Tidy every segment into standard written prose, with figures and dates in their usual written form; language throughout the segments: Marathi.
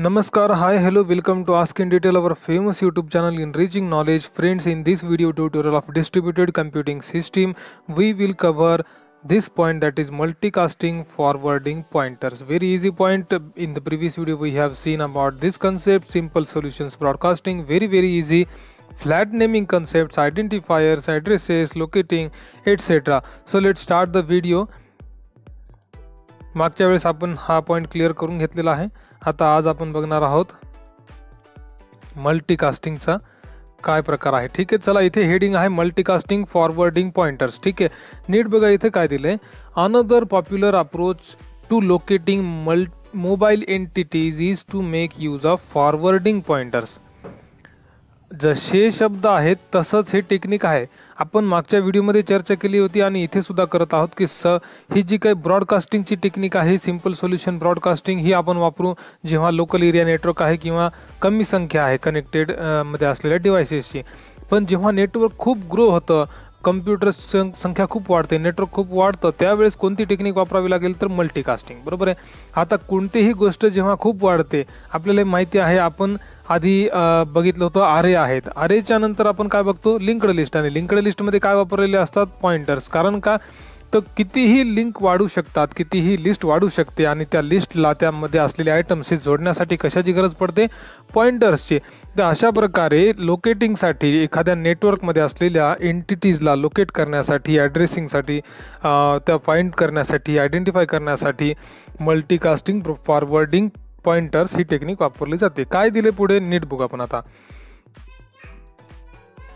Namaskar, hi, hello, welcome to Ask in Detail, our famous YouTube channel enriching knowledge. Friends, in this video tutorial of distributed computing system, we will cover this point, that is multicasting forwarding pointers. Very easy point. In the previous video we have seen about this concept, simple solutions broadcasting, very easy. Flat naming concepts, identifiers, addresses, locating, etc. So let's start the video. मागच्या वेळेस आपण हा पॉइंट क्लियर करून घेतलेला आहे. आता आज आपण बघणार आहोत मल्टीकास्टिंगचा काय प्रकार आहे. ठीक आहे, चला इथे हेडिंग आहे मल्टीकास्टिंग फॉरवर्डिंग पॉइंटर्स. ठीक आहे, नीट बघा इथे काय दिलंय. Another popular approach to locating mobile entities is to make use of forwarding pointers. जसे शब्द आहेत तसंच हे टेक्निक आहे. आपण मागच्या व्हिडिओमध्ये चर्चा केली होती आणि इथे सुद्धा करत आहोत की ही जी काही ब्रॉडकास्टिंगची टेक्निक आहे, सिंपल सोल्युशन ब्रॉडकास्टिंग, ही आपण वापरू जेव्हा लोकल एरिया नेटवर्क आहे किंवा कमी संख्या आहे कनेक्टेड मध्ये असलेल्या डिव्हाइसेसची. पण जेव्हा नेटवर्क खूप ग्रो होतं, कम्प्युटर संख्या खूप वाढते, नेटवर्क खूप वाढतं, त्यावेळेस कोणती टेक्निक वापरावी लागेल तर मल्टीकास्टिंग. बरोबर आहे. आता कोणतीही गोष्ट जेव्हा खूप वाढते, आपल्याला माहिती आहे, आपण आधी बघितलं होतं अरे आहेत. अरेच्या नंतर आपण काय बघतो, लिंक्ड लिस्ट. आणि लिंक्ड लिस्टमध्ये काय वापरलेले असतात, पॉइंटर्स. कारण का तर कितीही लिंक वाढू शकतात, कितीही लिस्ट वाढू शकते आणि त्या लिस्टला त्यामध्ये असलेले आयटम्स जोडण्यासाठी कशाची गरज पडते, पॉइंटर्सची. तर अशा प्रकारे लोकेटिंगसाठी, एखाद्या नेटवर्कमध्ये असलेल्या एंटिटीजला लोकेट करण्यासाठी, ॲड्रेसिंगसाठी, त्या फाइंड करण्यासाठी, आयडेंटिफाय करण्यासाठी मल्टीकास्टिंग फॉरवर्डिंग पॉइंटर्स ही टेक्निक वापरली जाते. काय दिले पुढे नीट बघू आपण आता.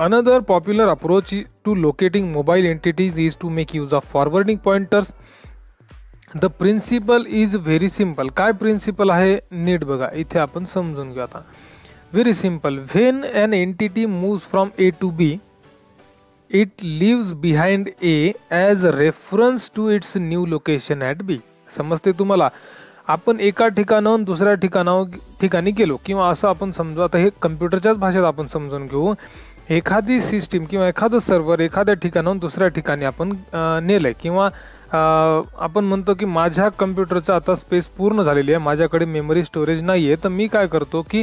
Another popular approach to locating mobile entities is to make use of forwarding pointers. The principle is very simple. काय प्रिन्सिपल आहे नीट बघा, इथे आपण समजून घेऊ आता. Very simple. When an entity moves from A to B, it leaves behind A as a reference to its new location at B. समजते तुम्हाला. आपण एका ठिकाणाहून दुसऱ्या ठिकाणी गेलो, किंवा असं आपण समजू, आता हे कम्प्युटरच्याच भाषेत आपण समजून घेऊ. एखादी सिस्टीम किंवा एखादं सर्व्हर एखाद्या ठिकाणाहून दुसऱ्या ठिकाणी आपण नेलंय, किंवा आपण म्हणतो की माझ्या कम्प्युटरचं आता स्पेस पूर्ण झालेली आहे, माझ्याकडे मेमरी स्टोरेज नाही आहे, तर मी काय करतो की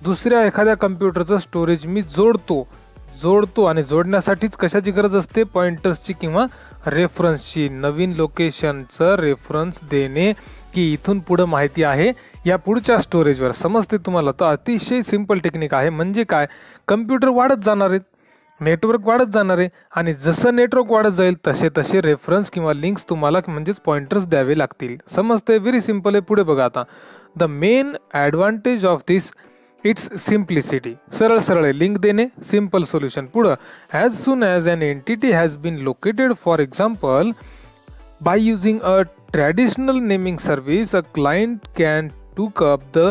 दुसऱ्या एखाद्या कम्प्युटरचं स्टोरेज मी जोडतो आणि जोडण्यासाठीच कशाची गरज असते, पॉइंटर्सची किंवा रेफरन्सची. नवीन लोकेशनचं रेफरन्स देणे की इथून पुढं माहिती आहे या पुढच्या स्टोरेजवर. समजते तुम्हाला. तर अतिशय सिंपल टेक्निक आहे. म्हणजे काय, कम्प्युटर वाढत जाणार आहेत, नेटवर्क वाढत जाणार आहे, आणि जसं नेटवर्क वाढत जाईल तसे रेफरन्स किंवा लिंक्स तुम्हाला म्हणजेच पॉइंटर्स द्यावे लागतील. समजते. व्हेरी सिंपल आहे. पुढे बघा आता. The main advantage of this its simplicity. सरळ आहे, लिंक देणे, सिंपल सोल्युशन. पुढं, as soon as an entity has been located, for example by using a traditional naming service, a client can look up the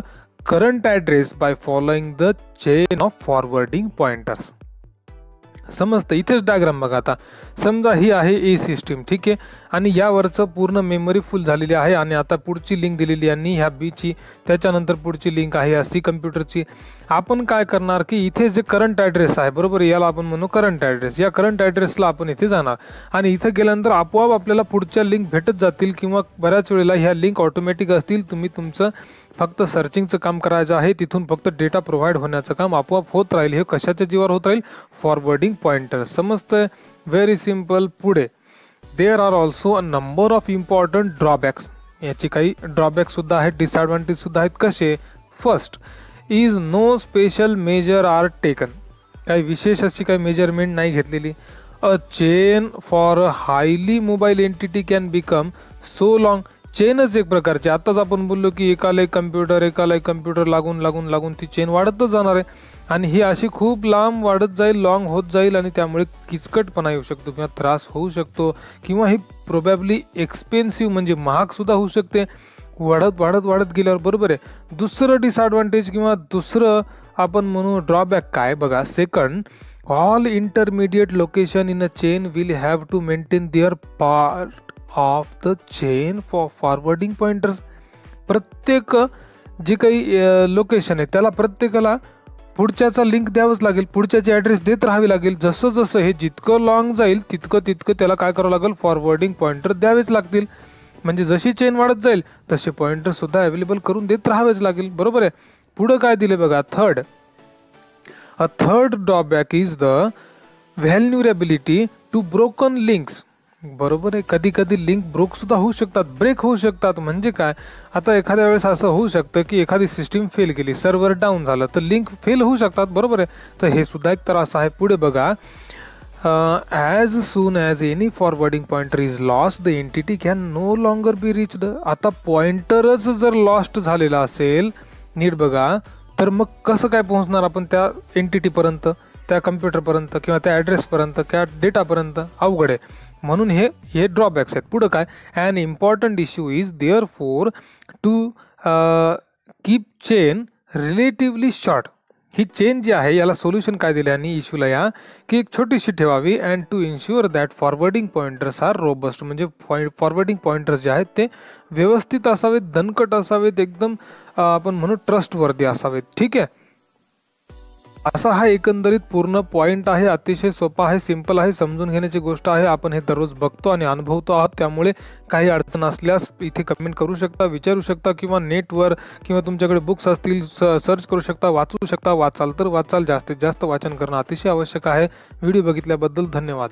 current address by following the chain of forwarding pointers. समजतं. इथेच डायग्राम बघा आता. समजा ही आहे ए सिस्टीम. ठीक आहे, आणि यावरचं पूर्ण मेमरी फुल झालेली आहे, आणि आता पुढची लिंक दिलेली आहे ह्या बीची, त्याच्यानंतर पुढची लिंक आहे या सी कम्प्युटरची. आपण काय करणार की इथे जे करंट ॲड्रेस आहे, बरोबर, याला आपण म्हणू करंट ॲड्रेस. या करंट ॲड्रेसला आपण इथे जाणार, आणि इथं गेल्यानंतर आपोआप आपल्याला पुढच्या लिंक भेटत जातील, किंवा बऱ्याच वेळेला ह्या लिंक ऑटोमॅटिक असतील. तुम्ही तुमचं फक्त सर्चिंगचं काम करायचं आहे, तिथून फक्त डेटा प्रोव्हाइड होण्याचं काम आपोआप होत राहील. हे कशाच्या जीवावर होत राहील, फॉरवर्डिंग पॉइंटर्स. समजतंय. Very simple. पुढे, there are also a number of important drawbacks. याची काही ड्रॉबॅक्स सुद्धा आहेत, डिसएडव्हान्टेज सुद्धा आहेत. कसे, first is no special measure are taken. काही विशेष अशी काही मेजरमेंट नाही घेतलेली. A chain for a highly mobile entity can become so long. चेनच एक प्रकारची, आत्ताच आपण बोललो की एकाला एक कम्प्युटर लागून ती चेन वाढतच जाणार आहे, आणि ही अशी खूप लांब वाढत जाईल, लॉंग होत जाईल, आणि त्यामुळे किचकटपणा येऊ शकतो किंवा त्रास होऊ शकतो, किंवा ही प्रोबॅबली एक्सपेन्सिव्ह म्हणजे महाग सुद्धा होऊ शकते वाढत गेल्यावर. बरोबर आहे. दुसरं डिसएडव्हान्टेज किंवा दुसरं आपण म्हणू ड्रॉबॅक काय बघा. Second, all intermediate location in a chain will have to maintain their part of the chain for forwarding pointers. प्रत्येक जे काही लोकेशन आहे त्याला प्रत्येकाला पुढच्याचा लिंक द्यावंच लागेल, पुढच्याची ॲड्रेस देत राहावी लागेल. जसं हे जितकं लॉंग जाईल तितकं त्याला काय करावं लागेल, फॉरवर्डिंग पॉइंटर द्यावेच लागतील. म्हणजे जशी चेन वाढत जाईल तसे पॉइंटर सुद्धा अवेलेबल करून देत राहावेच लागेल, बरोबर आहे. पुढे काय दिले बघा, a third drawback is the vulnerability to broken links. बरोबर आहे, कधी कधी लिंक ब्रोक सुद्धा होऊ शकतात, ब्रेक होऊ शकतात. म्हणजे काय, आता एखाद्या वेळेस असं होऊ शकतं की एखादी सिस्टीम फेल केली, सर्व्हर डाऊन झालं तर लिंक फेल होऊ शकतात, बरोबर आहे. तर हे सुद्धा एक त्रास आहे. पुढे बघा, as soon as any forwarding pointer is lost the entity can no longer be reached. आता पॉइंटरच जर लॉस्ट झालेला असेल, नीट बघा, तर मग कसं काय पोहोचणार आपण त्या एंटिटीपर्यंत, त्या कम्प्युटरपर्यंत किंवा त्या ॲड्रेसपर्यंत, त्या डेटापर्यंत? अवघड आहे. म्हणून हे ड्रॉबॅक्स आहेत. पुढं काय, an important issue is there for to keep chain relatively short. ही चेन जी आहे याला सोल्युशन काय दिले आणि इश्यूला या की एक छोटीशी ठेवावी, and to ensure that forwarding pointers are robust. म्हणजे फॉरवर्डिंग पॉइंटर्स जे आहेत ते व्यवस्थित असावेत, दणकट असावेत, एकदम आपण म्हणू ट्रस्टवर्दी असावेत. ठीक आहे, असा हा एकंदरीत पूर्ण पॉइंट आहे. अतिशय सोपा आहे, सिंपल आहे, समजून घेण्याची गोष्ट आहे. आपण हे दररोज बघतो आणि अनुभवतो आहोत. त्यामुळे काही अडचण असल्यास इथे कमेंट करू शकता, विचारू शकता, किंवा नेटवर किंवा तुमच्याकडे बुक्स असतील सर्च करू शकता, वाचू शकता. वाचाल तर वाचाल, जास्तीत जास्त वाचन करणं अतिशय आवश्यक आहे. व्हिडिओ बघितल्याबद्दल धन्यवाद.